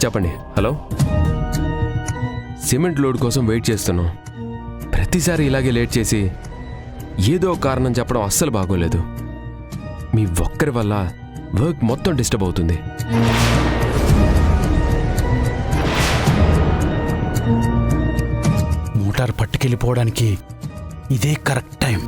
చెప్పండి. Hello, cement load కోసం wait చేస్తున్నాం. ప్రతిసారి ఇలాగే లేట్ చేసి ఏదో కారణం చెప్పడం అస్సలు బాగోలేదు. మీ ఒక్కరి వల్ల వర్క్ మొత్తం డిస్టర్బ్ అవుతుంది. మోటార్ పట్టుకెళ్ళిపోవడానికి ఇదే కరెక్ట్ టైం.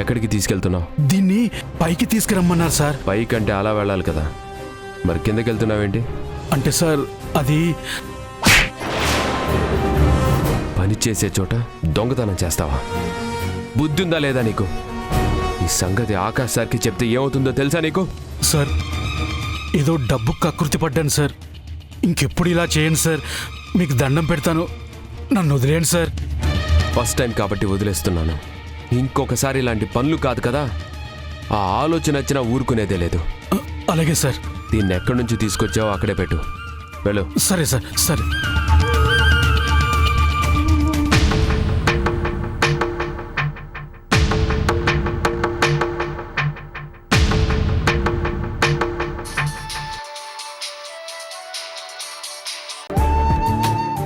ఎక్కడికి తీసుకెళ్తున్నావు? దీన్ని పైకి తీసుకురమ్మన్నారు సార్. పైకి అంటే అలా వెళ్ళాలి కదా, మరి కిందకి వెళ్తున్నావేంటి? అంటే సార్ అది పని చేసే చోట దొంగతనం చేస్తావా? బుద్ధి ఉందా లేదా నీకు? ఈ సంగతి ఆకాష్ సార్కి చెప్తే ఏమవుతుందో తెలుసా నీకు? సార్ ఏదో డబ్బు కకృతి పడ్డాను సార్. ఇంకెప్పుడు ఇలా చేయండి సార్, మీకు దండం పెడతాను, నన్ను వదిలేయండి సార్. ఫస్ట్ టైం కాబట్టి వదిలేస్తున్నాను. ఇంకొకసారి ఇలాంటి పనులు కాదు కదా, ఆ ఆలోచన వచ్చినా ఊరుకునేదే లేదు. అలాగే సార్. దీన్ని ఎక్కడి నుంచి తీసుకొచ్చావో అక్కడే పెట్టు. వెళ్ళు. సరే సార్. సరే.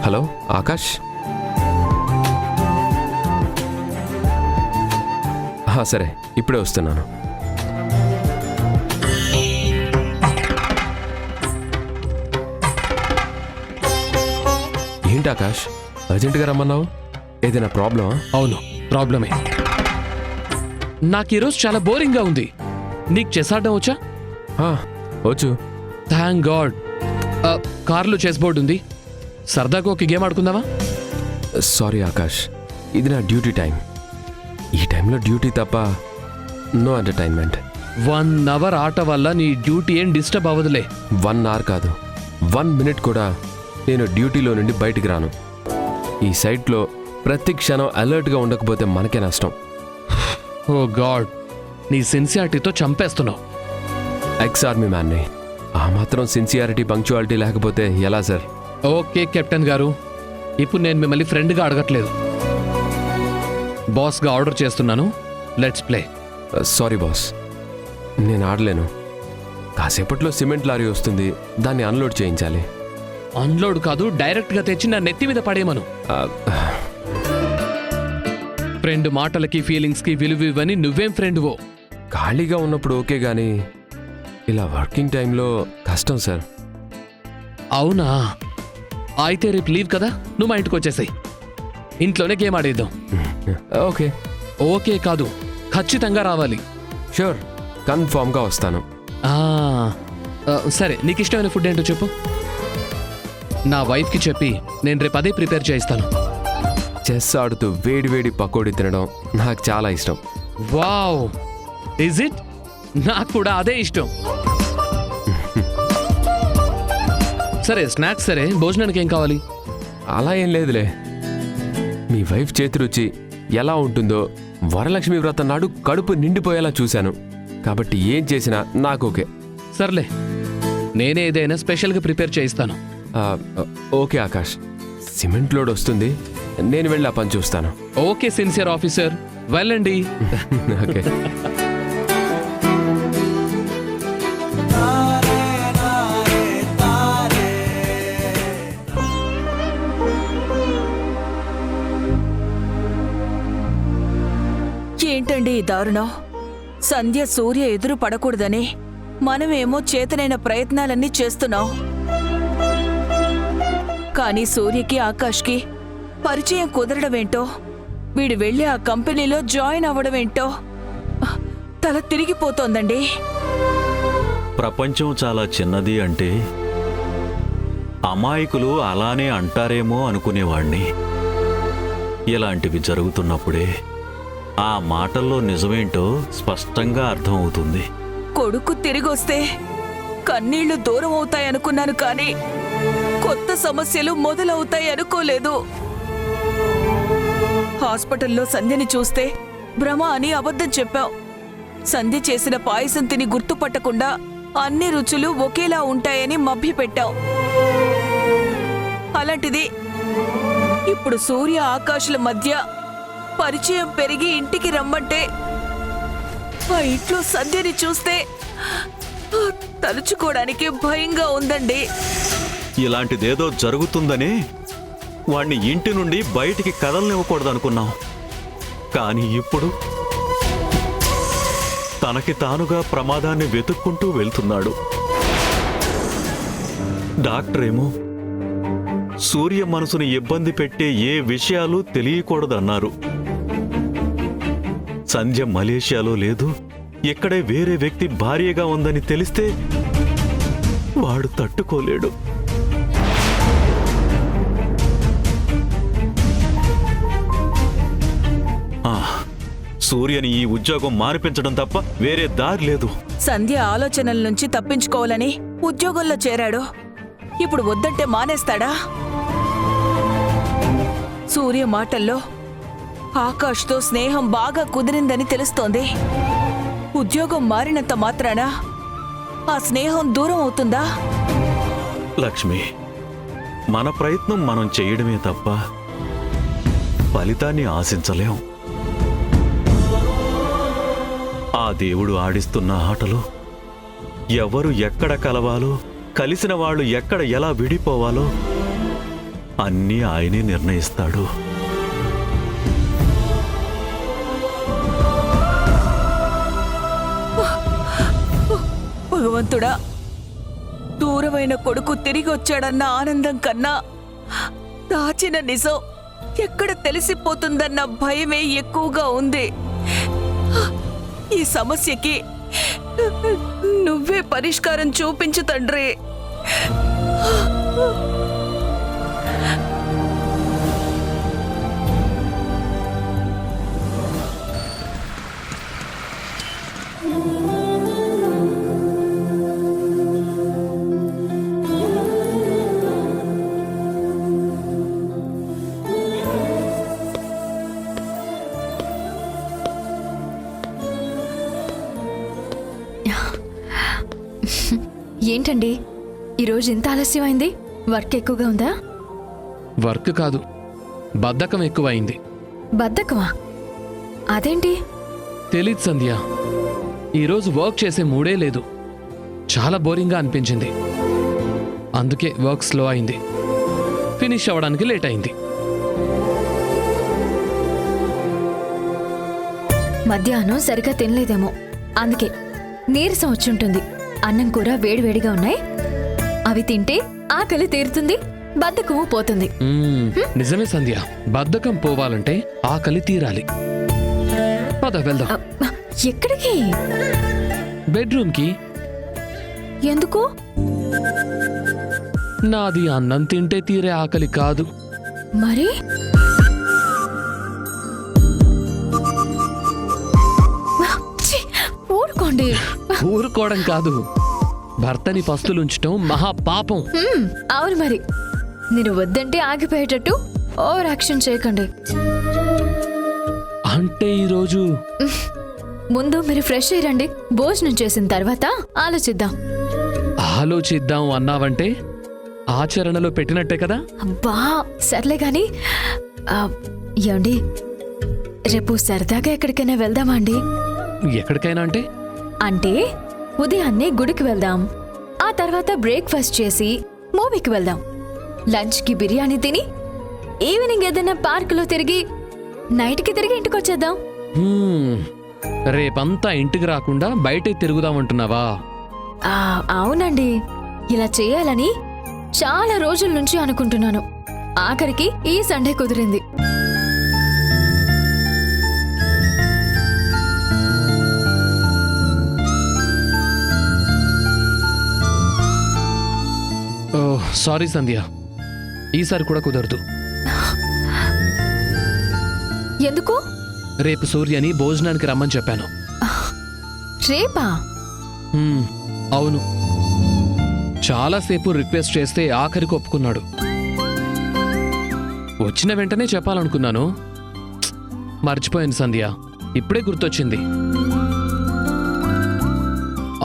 హలో ఆకాష్. సరే, ఇప్పుడే వస్తున్నాను. ఏంటి ఆకాష్, అర్జెంటుగా రమ్మన్నావు? ఏదైనా ప్రాబ్లమా? అవును, ప్రాబ్లమే. నాకు ఈరోజు చాలా బోరింగ్గా ఉంది. నీకు చెస్ ఆడడం వచ్చా? వచ్చు. Thank God. కార్లో చెస్ బోర్డు ఉంది, సరదాగా ఒక గేమ్ ఆడుకుందామా? సారీ ఆకాష్, ఇది నా డ్యూటీ టైం. ఈ టైంలో డ్యూటీ తప్ప నో ఎంటర్టైన్మెంట్. 1 అవర్ ఆట వల్ల నీ డ్యూటీ ఏం డిస్టర్బ్ అవ్వదులే. 1 అవర్ కాదు, 1 మినిట్ కూడా నేను డ్యూటీలో నుండి బయటికి రాను. ఈ సైట్లో ప్రతి క్షణం అలర్ట్గా ఉండకపోతే మనకే నష్టం. ఓ గాడ్, నీ సిన్సియారిటీతో చంపేస్తున్నావు. ఎక్స్ ఆర్మీ మ్యాన్ని, ఆ మాత్రం సిన్సియారిటీ పంక్చువాలిటీ లేకపోతే ఎలా సార్? ఓకే కెప్టెన్ గారు, ఇప్పుడు నేను మిమ్మల్ని ఫ్రెండ్గా అడగట్లేదు, బాస్గా ఆర్డర్ చేస్తున్నాను. Let's play. సారీ బాస్, నేను ఆడలేను. కాసేపట్లో సిమెంట్ లారీ వస్తుంది, దాన్ని అన్లోడ్ చేయించాలి. అన్లోడ్ కాదు, డైరెక్ట్గా తెచ్చి నా నెత్తి మీద పడేయమను. ఫ్రెండ్ మాటలకి ఫీలింగ్స్కి విలువ ఇవ్వని నువ్వేం ఫ్రెండ్వో. ఖాళీగా ఉన్నప్పుడు ఓకే, కానీ ఇలా వర్కింగ్ టైంలో కష్టం సార్. అవునా, అయితే రేపు లీవ్ కదా, నువ్వు మా ఇంటికి వచ్చేసాయి, ఇంట్లోనే గేమ్ ఆడేద్దాం. ఓకే. ఓకే కాదు, ఖచ్చితంగా రావాలి. షూర్, కన్ఫామ్గా వస్తాను. సరే, నీకు ఇష్టమైన ఫుడ్ ఏంటో చెప్పు. నా వైఫ్కి చెప్పి నేను రేపు అదే ప్రిపేర్ చేయిస్తాను. చెస్ ఆడుతూ వేడి వేడి పకోడీ తినడం నాకు చాలా ఇష్టం. Wow, is it? నాకు కూడా అదే ఇష్టం. సరే, స్నాక్స్ సరే, భోజనానికి ఏం కావాలి? అలా ఏం లేదులే, మీ వైఫ్ చేతి రుచి ఎలా ఉంటుందో వరలక్ష్మి వ్రతం నాడు కడుపు నిండిపోయేలా చూశాను, కాబట్టి ఏం చేసినా నాకు ఓకే. సర్లే, నేనే ఏదైనా స్పెషల్గా ప్రిపేర్ చేయిస్తాను. ఓకే ఆకాష్, సిమెంట్ లోడ్ వస్తుంది, నేను వెళ్ళి ఆ పని చూస్తాను. ఓకే సిన్సియర్ ఆఫీసర్, వెళ్ళండి. ఓకే. ఏంటండి ఈ దారుణం? సంధ్య సూర్య ఎదురు పడకూడదని మనమేమో చేతనైన ప్రయత్నాలన్నీ చేస్తున్నాం, కానీ సూర్యకి ఆకాష్కి పరిచయం కుదరడమేంటో వీడు వెళ్ళి ఆ కంపెనీలో జాయిన్ అవ్వడమేంటో తల తిరిగిపోతోందండి. ప్రపంచం చాలా చిన్నది అంటే అమాయకులు అలానే అంటారేమో అనుకునేవాణ్ణి. ఇలాంటివి జరుగుతున్నప్పుడే ఆ మాటల్లో నిజమేంటో స్పష్టంగా అర్థమవుతుంది. కొడుకు తిరిగొస్తే కన్నీళ్లు దూరం అవుతాయనుకున్నాను కానీ కొత్త సమస్యలు మొదలవుతాయి అనుకోలేదు. హాస్పిటల్లో సంధ్యని చూస్తే భ్రమ అని అబద్ధం చెప్పావు. సంధ్య చేసిన పాయసం తిని గుర్తుపట్టకుండా అన్ని రుచులు ఒకేలా ఉంటాయని మభ్యపెట్టావు. అలాంటిది ఇప్పుడు సూర్య ఆకాశుల మధ్య పరిచయం పెరిగి ఇంటికి రమ్మంటే ఆ ఇంట్లో సంధ్యని చూస్తే తలుచుకోవడానికి భయంగా ఉందండి. ఇలాంటిదేదో జరుగుతుందనే వాణ్ణి ఇంటి నుండి బయటికి కదలనివ్వకూడదనుకున్నాం. కానీ ఇప్పుడు తనకి తానుగా ప్రమాదాన్ని వెతుక్కుంటూ వెళ్తున్నాడు. డాక్టరేమో సూర్య మనసును ఇబ్బంది పెట్టే ఏ విషయాలు తెలియకూడదన్నారు. సంధ్య మలేషియాలో లేదు, ఇక్కడే వేరే వ్యక్తి భార్యగా ఉందని తెలిస్తే వాడు తట్టుకోలేడు. సూర్యని ఈ ఉద్యోగం మానిపించడం తప్ప వేరే దారి లేదు. సంధ్య ఆలోచనల నుంచి తప్పించుకోవాలని ఉద్యోగంలో చేరాడు. ఇప్పుడు వద్దంటే మానేస్తాడా? సూర్య మాటల్లో ఆకాష్తో స్నేహం బాగా కుదిరిందని తెలుస్తోంది. ఉద్యోగం మారినంత మాత్రాన ఆ స్నేహం దూరం అవుతుందా? లక్ష్మి, మన ప్రయత్నం మనం చేయడమే తప్ప ఫలితాన్ని ఆశించలేం. ఆ దేవుడు ఆడిస్తున్న ఆటలో ఎవరు ఎక్కడ కలవాలో, కలిసిన వాళ్ళు ఎక్కడ ఎలా విడిపోవాలో అన్నీ ఆయనే నిర్ణయిస్తాడు. భగవంతుడా, దూరమైన కొడుకు తిరిగి వచ్చాడన్న ఆనందం కన్నా దాచిన నిజం ఎక్కడ తెలిసిపోతుందన్న భయమే ఎక్కువగా ఉంది. ఈ సమస్యకి నువ్వే పరిష్కారం చూపించు తండ్రి. ఏంటండి ఈరోజు ఇంత ఆలస్యమైంది? వర్క్ ఎక్కువగా ఉందా? వర్క్ కాదు, బద్ధకం ఎక్కువైంది. బద్ధకమా? అదేంటి? తెలీదు సంధ్య, ఈరోజు వర్క్ చేసే మూడే లేదు. చాలా బోరింగ్గా అనిపించింది. అందుకే వర్క్ స్లో అయింది, ఫినిష్ అవ్వడానికి లేట్ అయింది. మధ్యాహ్నం సరిగా తినలేదేమో, అందుకే నీరసం వచ్చుంటుంది. అన్నం కూర వేడివేడిగా ఉన్నాయి, అవి తింటే ఆకలి తీరుతుంది, బద్ధకము పోతుంది. నిజమే సంధ్య, బద్ధకం పోవాలంటే ఆకలి తీరాలి. పద వెళ్దాం. ఎక్కడికి? బెడ్రూమ్కి. ఎందుకు? నాది అన్నం తింటే తీరే ఆకలి కాదు. మరి ఊరుకోండి. ఊరుకోవడం కాదు, భర్తని పస్తులుంచటం మహాపాపం. అవును, మరి నేను వద్దంటే ఆగిపోయేటట్టు ఓవర్ యాక్షన్ చేయకండి. అంటే ఈరోజు ముందు మీరు ఫ్రెష్ అయ్యండి, భోజనం చేసిన తర్వాత ఆలోచిద్దాం. ఆలోచిద్దాం అన్నావంటే ఆచరణలో పెట్టినట్టే కదా. అబ్బా సర్లే గాని ఏమండి, రేపు సరదాగా ఎక్కడికైనా వెళ్దామా అండి? ఎక్కడికైనా అంటే? అంటే ఉదయాన్నే గుడికి వెళ్దాం, ఆ తర్వాత బ్రేక్ఫాస్ట్ చేసి మూవీకి వెళ్దాం, లంచ్కి బిర్యానీ తిని ఈవినింగ్ ఏదైనా పార్కులో తిరిగి నైట్కి తిరిగి ఇంటికి వచ్చేద్దాం. రేపంతా ఇంటికి రాకుండా బయటే తిరుగుదామంటున్నావా? అవునండి, ఇలా చేయాలని చాలా రోజుల నుంచి అనుకుంటున్నాను. ఆఖరికి ఈ సండే కుదిరింది. ఓ సారీ సంధ్య, ఈసారి కూడా కుదరదు. ఎందుకు? రేపు సూర్యని భోజనానికి రమ్మని చెప్పాను. రేపా? అవును, చాలాసేపు రిక్వెస్ట్ చేస్తే ఆఖరికి ఒప్పుకున్నాడు. వచ్చిన వెంటనే చెప్పాలనుకున్నాను, మర్చిపోయాను సంధ్య, ఇప్పుడే గుర్తొచ్చింది.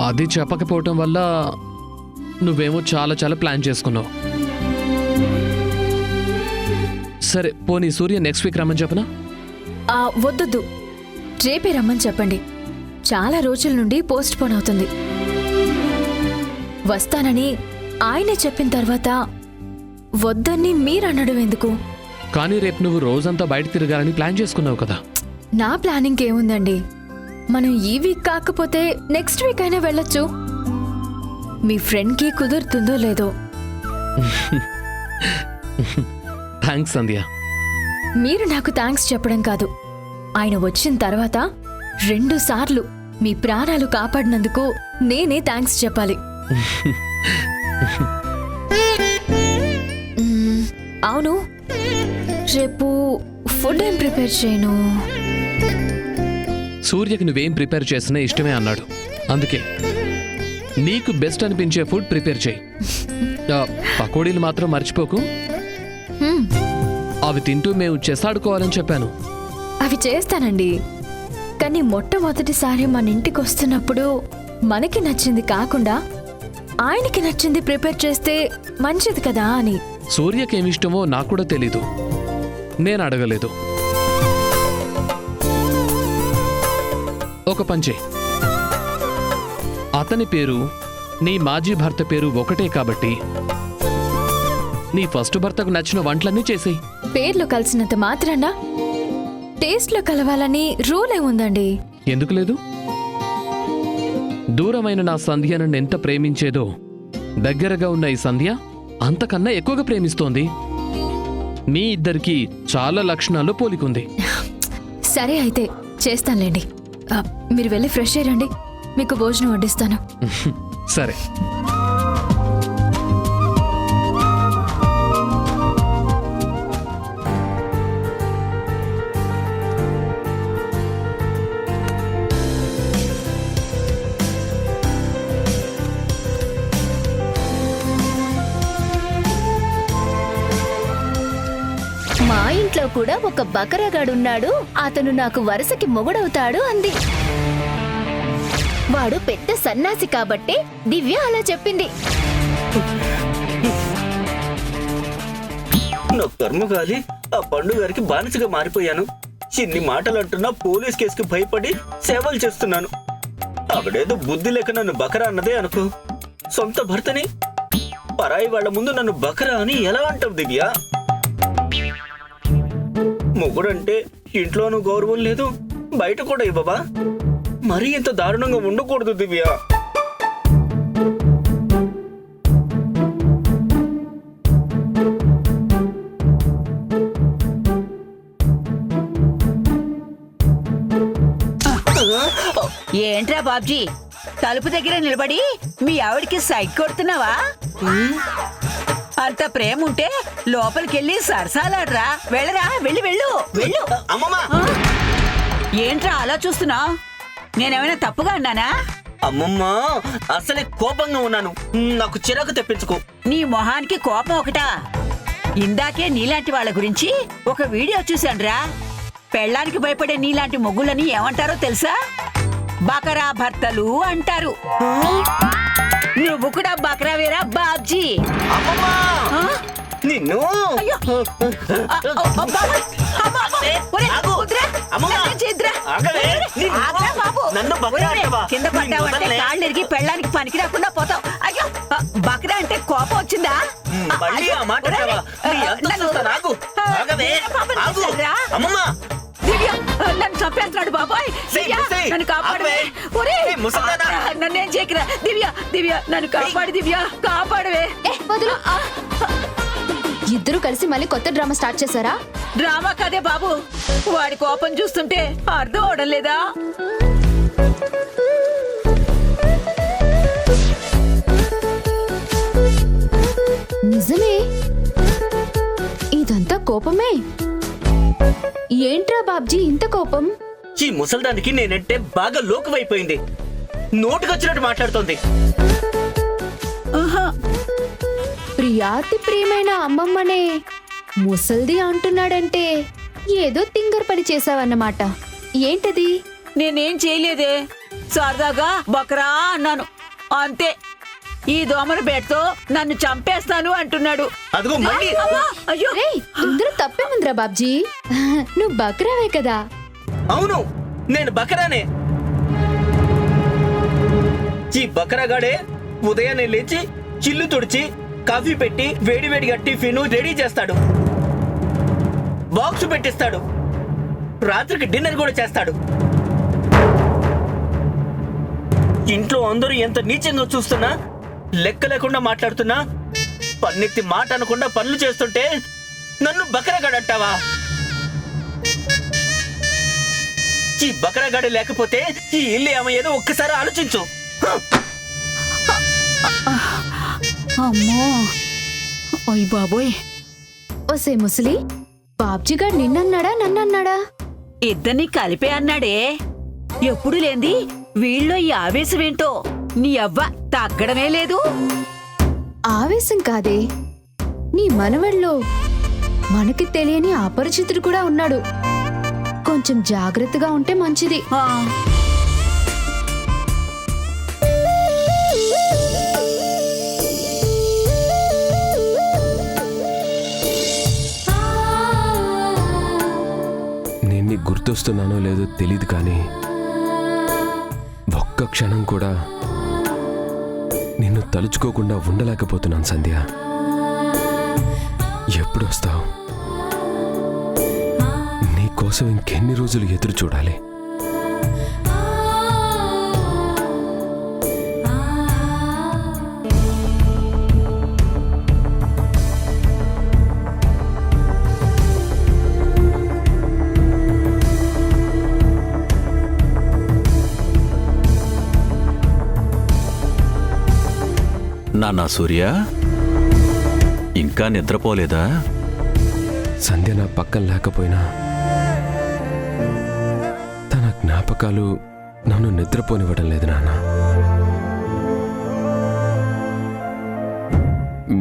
అది చెప్పకపోవటం వల్ల నువ్వేమో చాలా చాలా ప్లాన్ చేసుకున్నావు. సరే పోనీ సూర్య నెక్స్ట్ వీక్ రమ్మని చెప్పనా? వద్దొద్దు, రేపే రమ్మని చెప్పండి. చాలా రోజుల నుండి పోస్ట్ పోన్ అవుతుంది. వస్తానని ఆయనే చెప్పిన తర్వాత వద్దని మీరనడం ఎందుకు? కానీ రేపు నువ్వు రోజంతా బయట తిరగాలని ప్లాన్ చేసుకున్నావు కదా. నా ప్లానింగ్ ఏముందండి, మనం ఈ వీక్ కాకపోతే నెక్స్ట్ వీక్ అయినా వెళ్ళొచ్చు. మీ ఫ్రెండ్కి కుదురుతుందో లేదో. థ్యాంక్స్ సంధ్య. మీరు నాకు థ్యాంక్స్ చెప్పడం కాదు, ఆయన వచ్చిన తర్వాత 2 సార్లు మీ ప్రాణాలు కాపాడినందుకు నేనే థ్యాంక్స్ చెప్పాలి. అవును, రేపు ఫుడ్ ఏం ప్రిపేర్ చేయను? సూర్యకి నువ్వేం ప్రిపేర్ చేసినా ఇష్టమే అన్నాడు. అందుకే నీకు బెస్ట్ అనిపించే ఫుడ్ ప్రిపేర్ చేయి. పకోడీలు మాత్రం మర్చిపోకు. అవి తింటూ మేము చేసాడుకోవాలని చెప్పాను. అవి చేస్తానండి, కానీ మొట్టమొదటిసారి మన ఇంటికి వస్తున్నప్పుడు మనకి నచ్చింది కాకుండా ఆయనకి నచ్చింది ప్రిపేర్ చేస్తే మంచిది కదా అని. సూర్యకేమిష్టమో నాకు కూడా తెలీదు, నేను అడగలేదు. ఒక పంచే, అతని పేరు నీ మాజీ భర్త పేరు ఒకటే కాబట్టి నీ ఫస్ట్ భర్తకు నచ్చిన వంటలన్నీ చేసేయి. పేర్లు కలిసినంత మాత్రాన టేస్ట్లో కలవాలని రూల్ ఏముందండి? ఎందుకు లేదు? దూరమైన నా సంధ్య నన్ను ఎంత ప్రేమించేదో దగ్గరగా ఉన్న ఈ సంధ్య అంతకన్నా ఎక్కువగా ప్రేమిస్తోంది. మీ ఇద్దరికి చాలా లక్షణాల్లో పోలికుంది. సరే అయితే చేస్తానులేండి. మీరు వెళ్ళి ఫ్రెష్ అయ్యండి, మీకు భోజనం వడ్డిస్తాను. సరే. మా ఇంట్లో కూడా ఒక బకరగాడున్నాడు, అతను నాకు వరుసకి మొగుడవుతాడు అంది. వాడు పెద్ద సన్నాసి కాబట్టే దివ్య అలా చెప్పింది. నా కర్మగాలి, ఆ పండుగారికి బానిసగా మారిపోయాను. చిన్ని మాటలు అంటున్నా పోలీస్ కేసుకి భయపడి సేవలు చేస్తున్నాను. ఆవిడేదో బుద్ధి లేక నన్ను బకరా అన్నదే అనుకో. సొంత భర్తని పరాయి వాళ్ల ముందు నన్ను బకరా అని ఎలా అంటావు దివ్య? మొగుడంటే ఇంట్లోనూ గౌరవం లేదు, బయట కూడా ఇవ్వవా? మరీ ఇంత దారుణంగా ఉండకూడదు దివ్య. ఏంట్రా బాబ్జీ, తలుపు దగ్గర నిలబడి మీ ఆవిడికి సైట్ కొడుతున్నావా? అంత ప్రేమ ఉంటే లోపలికెళ్ళి సరసాలాడ్రా. వెళ్ళరా, వెళ్ళు వెళ్ళు వెళ్ళు. ఏంట్రా అలా చూస్తున్నావు? నేనేమైనా తప్పుగా అన్నానా? అమ్మమ్మా, అసలే కోపంగా ఉన్నాను, నాకు చిరాకు తెప్పించుకో. నీ మొహానికి కోపం ఒకటా? ఇందాకే నీలాంటి వాళ్ళ గురించి ఒక వీడియో చూశానురా. పెళ్ళానికి భయపడే నీలాంటి మొగ్గులని ఏమంటారో తెలుసా? బకరా భర్తలు అంటారు. నువ్వు కూడా బకరా వేరా బాబ్జీ? అమ్మమ్మా, నిన్ను కింద పడ్డావంటే కాళ్ళు ఎరిగి పెళ్ళానికి పనికి రాకుండా పోతావు. అయ్యో, బకరా అంటే కోపం వచ్చిందా? దివ్య, నన్ను చంపేస్తున్నాడు బాబాయ్. నన్ను కాపాడవే. నన్నేం చేయకురా దివ్య. దివ్య, నన్ను కాపాడు దివ్య, కాపాడవే. ఇద్దరు కలిసి మళ్ళీ కొత్త డ్రామా స్టార్ట్ చేశారా? డ్రామా కదే బాబు, వాడి కోపం చూస్తుంటే అర్థం అవడం లేదా? నిజమే, ఇదంతా కోపమే. ఏంట్రా బాబ్జీ ఇంత కోపం? ఈ ముసల్దానికి నేనంటే బాగా లోకువైపోయింది. నోటుకొచ్చినట్టు మాట్లాడుతోంది. ప్రియాతి ప్రియమైన అమ్మమ్మనే ముసల్ది అంటున్నాడంటే ఏదో తింగర్ పని చేసావన్నమాట. ఏంటది? నేనేం చేయలేదే, సరదాగా బకరా అన్నాను అంతే. ఈ దోమల బెడ్తో నన్ను చంపేస్తాను అంటున్నాడు. అదిగో మళ్ళీ. అమ్మా, అయ్యో రేయ్, ఇందులో తప్పేముందిరా బాబ్జీ? నువ్వు బక్రావే కదా. అవును, నేను బకరానే. ఈ బకరాగాడే ఉదయాన్నే లేచి చిల్లు తుడిచి కాఫీ పెట్టి వేడివేడిగా టిఫిన్ రెడీ చేస్తాడు, బాక్స్ పెట్టిస్తాడు, రాత్రికి డిన్నర్ కూడా చేస్తాడు. ఇంట్లో అందరూ ఎంత నీచంగా చూస్తున్నా, లెక్క లేకుండా మాట్లాడుతున్నా, పన్నెత్తి మాట అనకుండా పనులు చేస్తుంటే నన్ను బకరగాడంటావా? ఈ బకరగాడి లేకపోతే ఈ ఇల్లు ఏమయ్యేదో ఒక్కసారి ఆలోచించు. అమ్మో, అయ్య బాబోయ్. ఓసే ముసలి, బాబ్జీ గారు నిన్నన్నాడా నన్నన్నాడా? ఇద్దరిని కలిపే అన్నాడే. ఎప్పుడు లేంది వీళ్ళో ఈ ఆవేశం ఏంటో నీ అవ్వ తగ్గడమే లేదు. ఆవేశం కాదే, నీ మనవళ్ళలో మనకి తెలియని అపరిచితుడు కూడా ఉన్నాడు. కొంచెం జాగ్రత్తగా ఉంటే మంచిది. ఆ, నేను నీకు గుర్తొస్తున్నానో లేదో తెలీదు, కానీ ఒక్క క్షణం కూడా నిన్ను తలుచుకోకుండా ఉండలేకపోతున్నాను సంధ్య. ఎప్పుడు వస్తావు? నీకోసం ఇంకెన్ని రోజులు ఎదురు చూడాలి? నాన్నా సూర్య, ఇంకా నిద్రపోలేదా? సంధ్య నా పక్కన లేకపోయినా తన జ్ఞాపకాలు నన్ను నిద్రపోనివ్వడం లేదు నాన్న.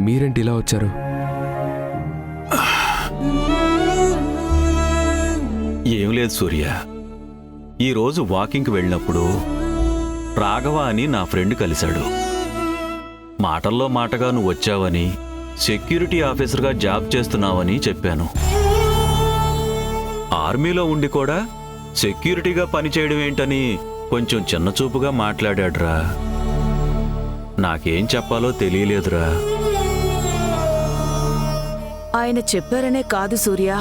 మీరేంటి ఇలా వచ్చారు? ఏం లేదు సూర్య, ఈరోజు వాకింగ్కి వెళ్ళినప్పుడు రాఘవ అని నా ఫ్రెండ్ కలిశాడు. మాటల్లో మాటగా నువ్వు వచ్చావని, సెక్యూరిటీ ఆఫీసర్గా జాబ్ చేస్తున్నావని చెప్పాను. ఆర్మీలో ఉండి కూడా సెక్యూరిటీగా పనిచేయడం ఏంటని కొంచెం చిన్నచూపుగా మాట్లాడాడ్రా. నాకేం చెప్పాలో తెలియలేదురా. ఆయన చెప్పారనే కాదు సూర్య,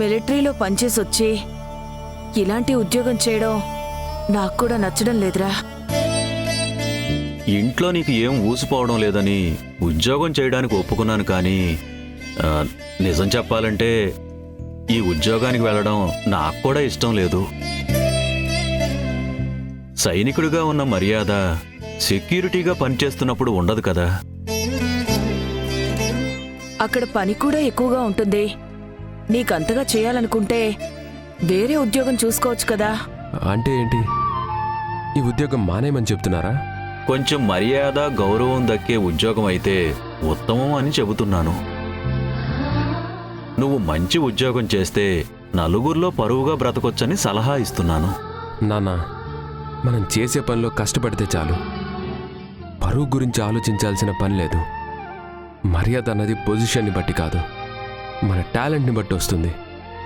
మిలిటరీలో పనిచేసొచ్చి ఇలాంటి ఉద్యోగం చేయడం నాకు కూడా నచ్చడం లేదురా. ఇంట్లో నీకు ఏం ఊసిపోవడం లేదని ఉద్యోగం చేయడానికి ఒప్పుకున్నాను, కానీ నిజం చెప్పాలంటే ఈ ఉద్యోగానికి వెళ్ళడం నాకు కూడా ఇష్టం లేదు. సైనికుడిగా ఉన్న మర్యాద సెక్యూరిటీగా పనిచేస్తున్నప్పుడు ఉండదు కదా. అక్కడ పని కూడా ఎక్కువగా ఉంటుంది. నీకంతగా చేయాలనుకుంటే వేరే ఉద్యోగం చూసుకోవచ్చు కదా. అంటే ఏంటి? ఈ ఉద్యోగం మానేయమని చెప్తున్నారా? కొంచెం మర్యాద గౌరవం దక్కే ఉద్యోగం అయితే ఉత్తమం అని చెబుతున్నాను. నువ్వు మంచి ఉద్యోగం చేస్తే నలుగురిలో పరువుగా బ్రతకొచ్చని సలహా ఇస్తున్నాను. నాన్న, మనం చేసే పనిలో కష్టపడితే చాలు. పరువు గురించి ఆలోచించాల్సిన పని లేదు. మర్యాద అన్నది పొజిషన్ని బట్టి కాదు, మన టాలెంట్ని బట్టి వస్తుంది.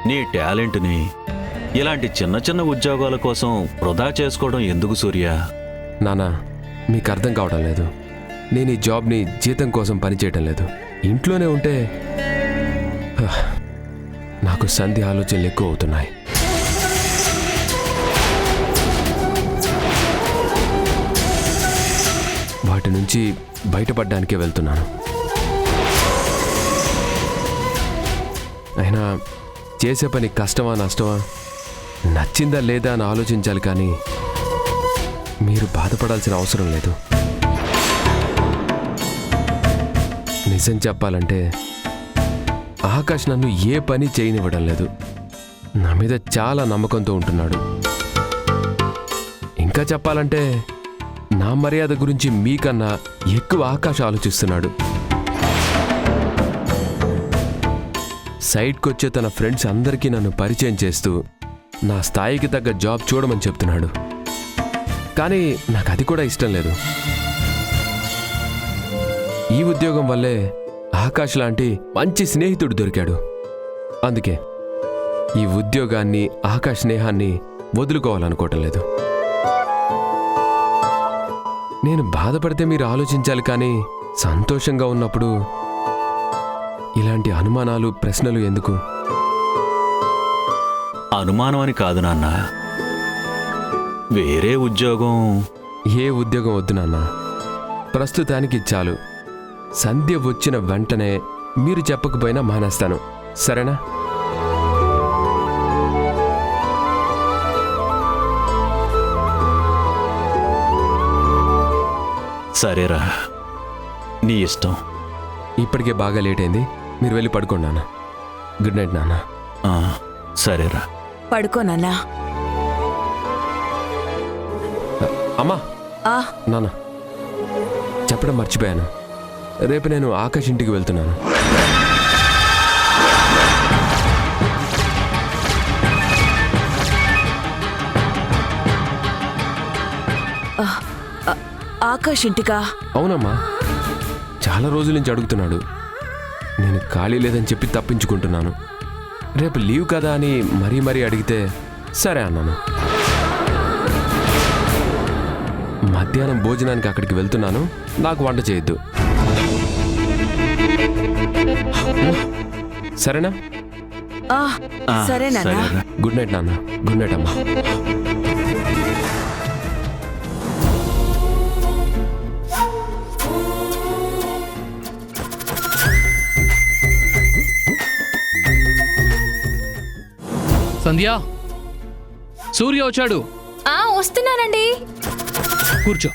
నీ టాలెంట్ని ఇలాంటి చిన్న చిన్న ఉద్యోగాల కోసం వృధా చేసుకోవడం ఎందుకు సూర్య? నాన్న, మీకు అర్థం కావడం లేదు. నేను ఈ జాబ్ని జీతం కోసం పనిచేయటం లేదు. ఇంట్లోనే ఉంటే నాకు సంధి ఆలోచనలు ఎక్కువ అవుతున్నాయి. వాటి నుంచి బయటపడడానికే వెళ్తున్నాను. అయినా చేసే పని కష్టమా నష్టమా నచ్చిందా లేదా అని ఆలోచించాలి, కానీ మీరు బాధపడాల్సిన అవసరం లేదు. నిజం చెప్పాలంటే ఆకాష్ నన్ను ఏ పని చేయనివ్వడం లేదు. నా మీద చాలా నమ్మకంతో ఉంటున్నాడు. ఇంకా చెప్పాలంటే నా మర్యాద గురించి మీకన్నా ఎక్కువ ఆకాష్ ఆలోచిస్తున్నాడు. సైట్కి వచ్చే తన ఫ్రెండ్స్ అందరికీ నన్ను పరిచయం చేస్తూ నా స్థాయికి తగ్గ జాబ్ చూడమని చెప్తున్నాడు. కానీ నాకు అది కూడా ఇష్టం లేదు. ఈ ఉద్యోగం వల్లే ఆకాష్ లాంటి మంచి స్నేహితుడు దొరికాడు. అందుకే ఈ ఉద్యోగాన్ని, ఆకాష్ స్నేహాన్ని వదులుకోవాలనుకోవటం లేదు. నేను బాధపడితే మీరు ఆలోచించాలి, కానీ సంతోషంగా ఉన్నప్పుడు ఇలాంటి అనుమానాలు, ప్రశ్నలు ఎందుకు? అనుమానం అని కాదు నాన్న, వేరే ఉద్యోగం. ఏ ఉద్యోగం వద్దు నాన్న, ప్రస్తుతానికి చాలు. సంధ్య వచ్చిన వెంటనే మీరు చెప్పకపోయినా మానేస్తాను, సరేనా? సరేరా, నీ ఇష్టం. ఇప్పటికే బాగా లేట్ అయింది, మీరు వెళ్ళి పడుకోండి నాన్న. గుడ్ నైట్ నాన్న. సరేరా. పడుకో నాన్నా. అమ్మా, ఆ నాన్న చెప్పడం మర్చిపోయాను. రేపు నేను ఆకాష్ ఇంటికి వెళ్తున్నాను. ఆకాష్ ఇంటికా? అవునమ్మా, చాలా రోజుల నుంచి అడుగుతున్నాడు. నేను ఖాళీ లేదని చెప్పి తప్పించుకుంటున్నాను. రేపు లీవ్ కదా అని మరీ అడిగితే సరే అన్నాను. మధ్యాహ్నం భోజనానికి అక్కడికి వెళ్తున్నాను, నాకు వంట చేయొద్దు, సరేనా? సరే నాన్నా. సరేరా. గుడ్ నైట్ నాన్న. గుడ్ నైట్ అమ్మా. సంధ్య, సూర్య వచ్చాడు. వస్తున్నానండి. కూర్చో.